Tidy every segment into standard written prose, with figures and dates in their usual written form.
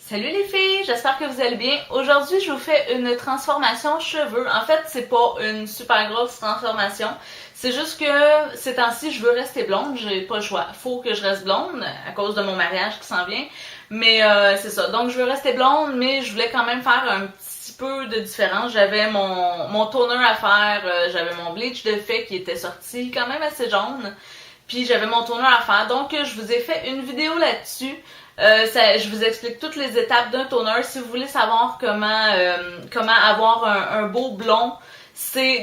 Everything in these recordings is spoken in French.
Salut les filles, j'espère que vous allez bien. Aujourd'hui, je vous fais une transformation cheveux. En fait, c'est pas une super grosse transformation. C'est juste que ces temps-ci, je veux rester blonde. J'ai pas le choix. Faut que je reste blonde à cause de mon mariage qui s'en vient. Mais c'est ça. Donc, je veux rester blonde, mais je voulais quand même faire un petit peu de différence. J'avais mon toner à faire. J'avais mon bleach de fait qui était sorti quand même assez jaune. Puis j'avais mon toner à faire. Donc, je vous ai fait une vidéo là-dessus. Je vous explique toutes les étapes d'un toner. Si vous voulez savoir comment avoir un beau blond,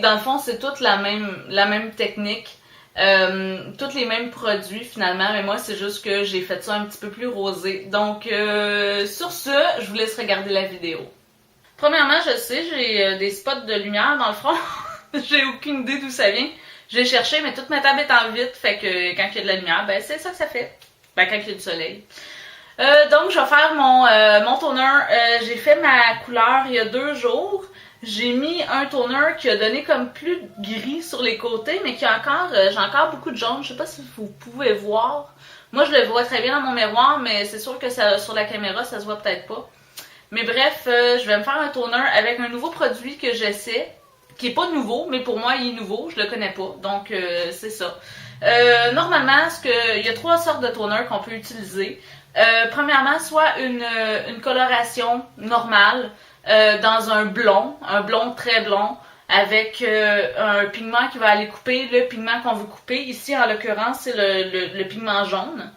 dans le fond c'est toute la même technique, tous les mêmes produits finalement, mais moi c'est juste que j'ai fait ça un petit peu plus rosé. Donc sur ce, je vous laisse regarder la vidéo. Premièrement, je sais, j'ai des spots de lumière dans le front. J'ai aucune idée d'où ça vient. J'ai cherché, mais toute ma table est en vitre, fait que quand il y a de la lumière, ben c'est ça que ça fait. Ben quand il y a du soleil. Donc, je vais faire mon toner. J'ai fait ma couleur il y a 2 jours. J'ai mis un toner qui a donné comme plus de gris sur les côtés, mais qui a j'ai encore beaucoup de jaune. Je sais pas si vous pouvez voir. Moi, je le vois très bien dans mon miroir, mais c'est sûr que sur la caméra, ça se voit peut-être pas. Mais bref, je vais me faire un toner avec un nouveau produit que j'essaie, qui est pas nouveau, mais pour moi, il est nouveau. Je le connais pas, donc c'est ça. Normalement, il y a 3 sortes de toner qu'on peut utiliser. Premièrement, soit une coloration normale dans un blond très blond, avec un pigment qui va aller couper le pigment qu'on veut couper. Ici, en l'occurrence, c'est le pigment jaune.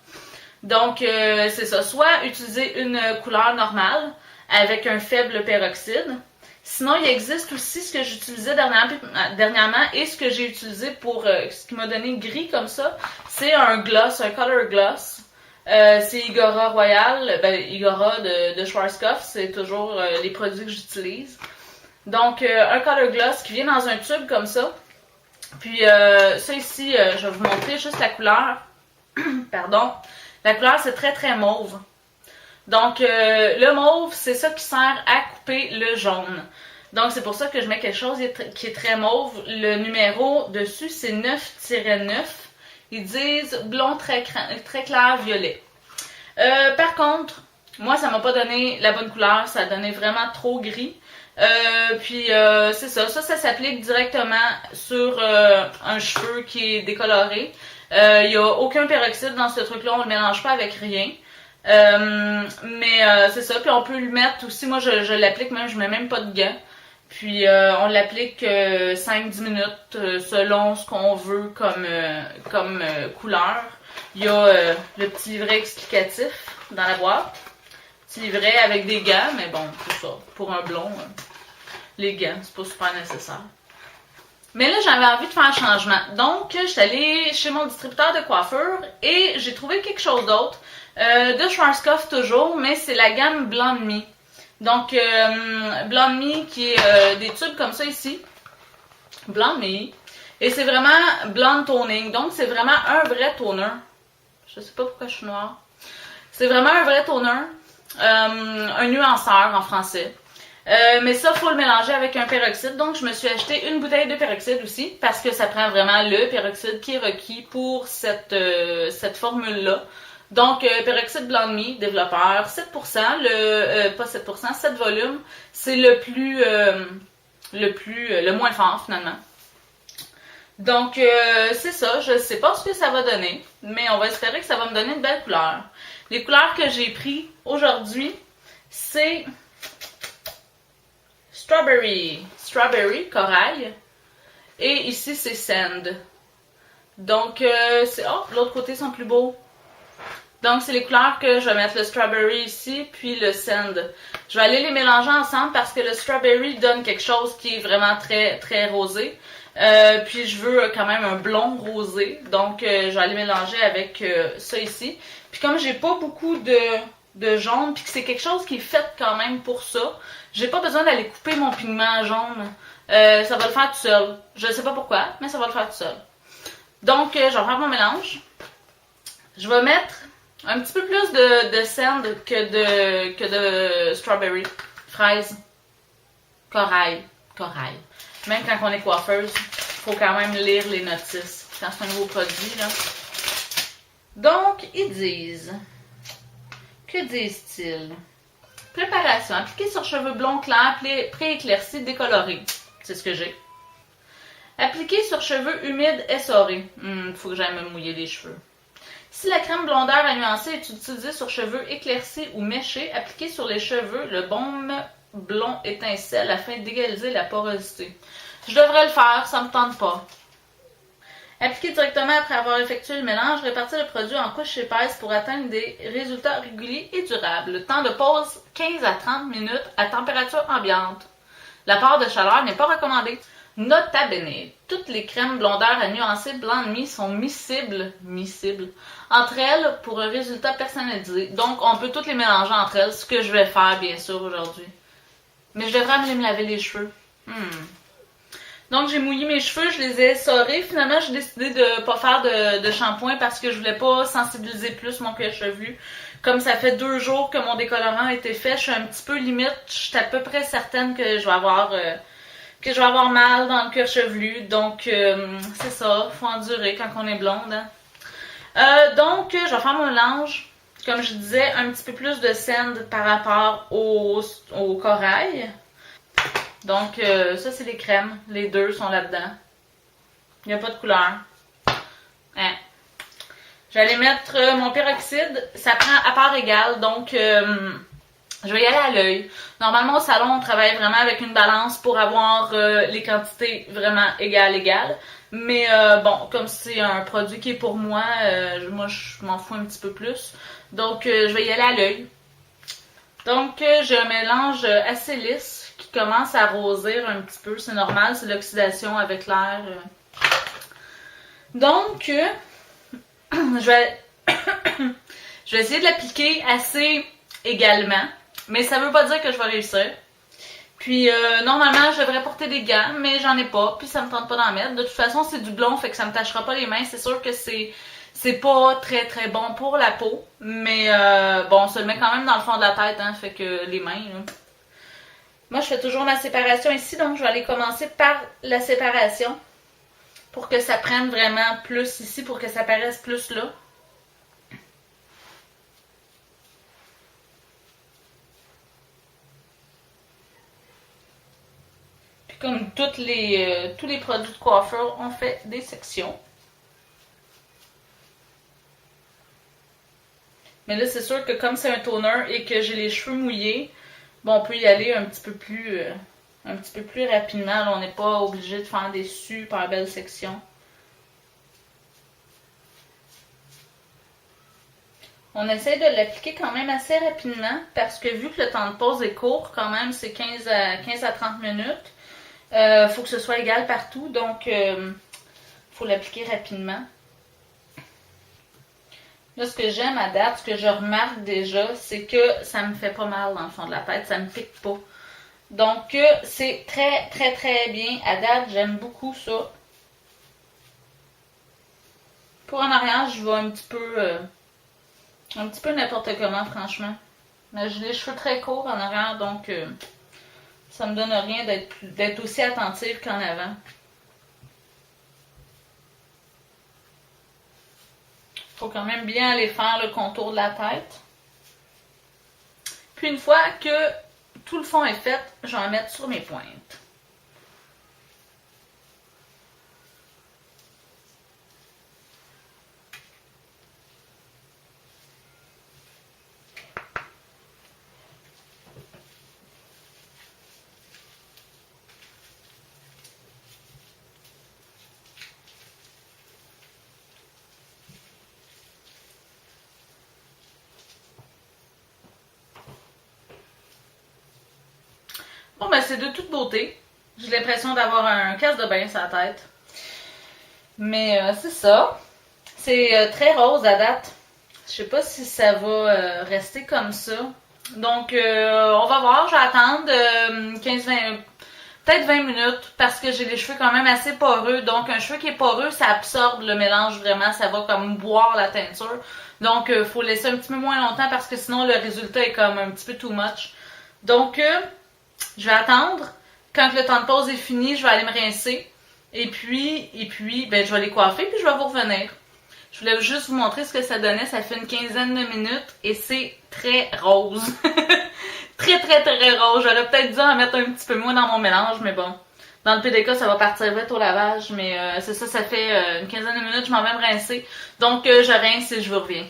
Donc, c'est ça. Soit utiliser une couleur normale avec un faible peroxyde. Sinon, il existe aussi ce que j'utilisais dernièrement et ce que j'ai utilisé pour ce qui m'a donné gris comme ça, c'est un gloss, un color gloss. C'est Igora Royal, Igora de Schwarzkopf, c'est toujours les produits que j'utilise. Donc, un color gloss qui vient dans un tube comme ça. Puis, ça ici, je vais vous montrer juste la couleur. Pardon. La couleur, c'est très très mauve. Donc, le mauve, c'est ça qui sert à couper le jaune. Donc, c'est pour ça que je mets quelque chose qui est très mauve. Le numéro dessus, c'est 9-9. Ils disent blond très clair violet. Par contre, moi, ça m'a pas donné la bonne couleur. Ça a donné vraiment trop gris. Puis, c'est ça. Ça s'applique directement sur un cheveu qui est décoloré. Il n'y a aucun peroxyde dans ce truc-là. On le mélange pas avec rien. Mais c'est ça. Puis, on peut le mettre aussi. Moi, je l'applique même. Je mets même pas de gants. Puis on l'applique 5-10 minutes selon ce qu'on veut comme couleur. Il y a le petit livret explicatif dans la boîte. Petit livret avec des gants, mais bon, c'est ça. Pour un blond, les gants, c'est pas super nécessaire. Mais là, j'avais envie de faire un changement. Donc, je suis allée chez mon distributeur de coiffure et j'ai trouvé quelque chose d'autre. De Schwarzkopf toujours, mais c'est la gamme Blonde Me. Donc, Blonde Me qui est des tubes comme ça ici. Blonde Me. Et c'est vraiment blonde toning. Donc, c'est vraiment un vrai toner. Je sais pas pourquoi je suis noire. C'est vraiment un vrai toner. Un nuanceur en français. Mais ça, il faut le mélanger avec un peroxyde. Donc, je me suis acheté une bouteille de peroxyde aussi. Parce que ça prend vraiment le peroxyde qui est requis pour cette formule-là. Donc, peroxyde Blonde Me, développeur, 7%, pas 7%, 7 volumes, c'est le moins fort finalement. Donc, c'est ça, je sais pas ce que ça va donner, mais on va espérer que ça va me donner une belle couleur. Les couleurs que j'ai pris aujourd'hui, c'est Strawberry, corail, et ici c'est Sand. Donc, l'autre côté sont plus beaux. Donc, c'est les couleurs que je vais mettre le strawberry ici, puis le sand. Je vais aller les mélanger ensemble parce que le strawberry donne quelque chose qui est vraiment très, très rosé. Puis, je veux quand même un blond rosé. Donc, je vais aller mélanger avec ça ici. Puis, comme j'ai pas beaucoup de jaune, puis que c'est quelque chose qui est fait quand même pour ça, j'ai pas besoin d'aller couper mon pigment jaune. Ça va le faire tout seul. Je sais pas pourquoi, mais ça va le faire tout seul. Donc, je vais faire mon mélange. Je vais mettre un petit peu plus de sand que de strawberry, fraise, corail. Même quand on est coiffeuse, il faut quand même lire les notices quand c'est un nouveau produit, là. Donc, ils disent, que disent-ils? Préparation. Appliquer sur cheveux blonds clairs, pré-éclaircis, décolorés. C'est ce que j'ai. Appliquer sur cheveux humides, essorés. Faut que j'aille me mouiller les cheveux. Si la crème blondeur à nuancer est utilisée sur cheveux éclaircis ou méchés, appliquez sur les cheveux le baume blond étincelle afin d'égaliser la porosité. Je devrais le faire, ça me tente pas. Appliquer directement après avoir effectué le mélange, répartir le produit en couches épaisses pour atteindre des résultats réguliers et durables. Le temps de pause 15 à 30 minutes à température ambiante. L'apport de chaleur n'est pas recommandé. Nota bene, toutes les crèmes blondeur à nuancer blanc de mie sont miscibles entre elles pour un résultat personnalisé. Donc, on peut toutes les mélanger entre elles, ce que je vais faire, bien sûr, aujourd'hui. Mais je devrais aller me laver les cheveux. Donc, j'ai mouillé mes cheveux, je les ai essorés. Finalement, j'ai décidé de pas faire de shampoing parce que je voulais pas sensibiliser plus mon cuir chevelu. Comme ça fait 2 jours que mon décolorant a été fait, je suis un petit peu limite. Je suis à peu près certaine que je vais avoir mal dans le cuir chevelu. Donc, c'est ça, faut endurer quand on est blonde. Hein. Donc, je vais faire mon mélange. Comme je disais, un petit peu plus de sand par rapport au corail. Donc, ça, c'est les crèmes. Les 2 sont là-dedans. Il n'y a pas de couleur. Hein. J'allais mettre mon peroxyde. Ça prend à part égale. Donc, je vais y aller à l'œil. Normalement, au salon, on travaille vraiment avec une balance pour avoir les quantités vraiment égales. Mais bon, comme c'est un produit qui est pour moi, je m'en fous un petit peu plus. Donc, je vais y aller à l'œil. Donc, j'ai un mélange assez lisse qui commence à rosir un petit peu. C'est normal, c'est l'oxydation avec l'air. Donc, je vais essayer de l'appliquer assez également. Mais ça veut pas dire que je vais réussir. Puis, normalement, je devrais porter des gants, mais j'en ai pas. Puis, ça me tente pas d'en mettre. De toute façon, c'est du blond, fait que ça me tachera pas les mains. C'est sûr que c'est pas très très bon pour la peau. Mais, bon, on se le met quand même dans le fond de la tête, hein. Fait que les mains, là. Moi, je fais toujours ma séparation ici. Donc, je vais aller commencer par la séparation. Pour que ça prenne vraiment plus ici, pour que ça paraisse plus là. Comme tous les produits de coiffure, on fait des sections. Mais là, c'est sûr que comme c'est un toner et que j'ai les cheveux mouillés, bon, on peut y aller un petit peu plus rapidement. Là, on n'est pas obligé de faire des super belles sections. On essaie de l'appliquer quand même assez rapidement parce que vu que le temps de pause est court, quand même, c'est 15 à 30 minutes. Faut que ce soit égal partout, donc faut l'appliquer rapidement. Là, ce que j'aime à date, ce que je remarque déjà, c'est que ça me fait pas mal dans le fond de la tête, ça me pique pas. Donc, c'est très, très, très bien. À date, j'aime beaucoup ça. Pour en arrière, je vais un petit peu n'importe comment, franchement. Mais j'ai les cheveux très courts en arrière, donc ça me donne rien d'être aussi attentive qu'en avant. Faut quand même bien aller faire le contour de la tête. Puis une fois que tout le fond est fait, je vais en mettre sur mes pointes. Bon, ben c'est de toute beauté. J'ai l'impression d'avoir un casse de bain sur la tête. Mais c'est ça. C'est très rose à date. Je sais pas si ça va rester comme ça. Donc, on va voir. Je vais attendre 15-20... Peut-être 20 minutes parce que j'ai les cheveux quand même assez poreux. Donc, un cheveu qui est poreux, ça absorbe le mélange vraiment. Ça va comme boire la teinture. Donc, faut laisser un petit peu moins longtemps parce que sinon, le résultat est comme un petit peu too much. Donc, je vais attendre. Quand le temps de pause est fini, je vais aller me rincer. Et puis, ben, je vais les coiffer puis je vais vous revenir. Je voulais juste vous montrer ce que ça donnait. Ça fait une quinzaine de minutes et c'est très rose. très très très rose. J'aurais peut-être dû en mettre un petit peu moins dans mon mélange, mais bon. Dans le PDK, ça va partir vite au lavage, mais c'est ça, ça fait une quinzaine de minutes, je m'en vais me rincer. Donc, je rince et je vous reviens.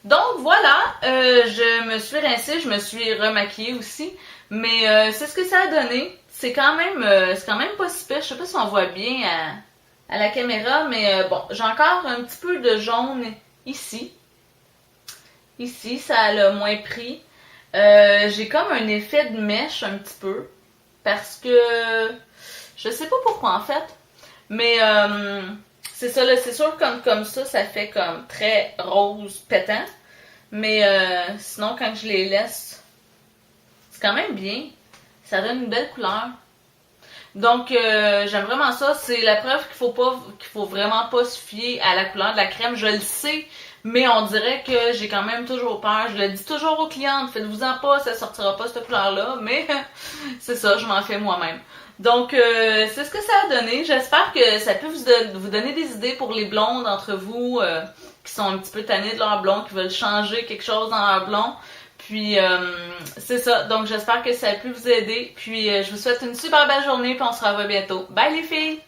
Donc, voilà, je me suis rincée, je me suis remaquillée aussi, mais c'est ce que ça a donné. C'est quand même pas si pire. Je sais pas si on voit bien à la caméra, mais bon, j'ai encore un petit peu de jaune ici. Ici, ça l'a moins pris. J'ai comme un effet de mèche un petit peu, parce que je sais pas pourquoi en fait, mais c'est ça, là, c'est sûr comme ça fait comme très rose pétant, mais sinon quand je les laisse, c'est quand même bien, ça donne une belle couleur. Donc j'aime vraiment ça, c'est la preuve qu'il faut vraiment pas se fier à la couleur de la crème, je le sais, mais on dirait que j'ai quand même toujours peur. Je le dis toujours aux clientes, faites-vous-en pas, ça sortira pas cette couleur-là, mais c'est ça, je m'en fais moi-même. Donc, c'est ce que ça a donné. J'espère que ça peut vous donner des idées pour les blondes d'entre vous qui sont un petit peu tannées de leur blond, qui veulent changer quelque chose dans leur blond. Puis, c'est ça. Donc, j'espère que ça a pu vous aider. Puis, je vous souhaite une super belle journée, puis on se revoit bientôt. Bye les filles!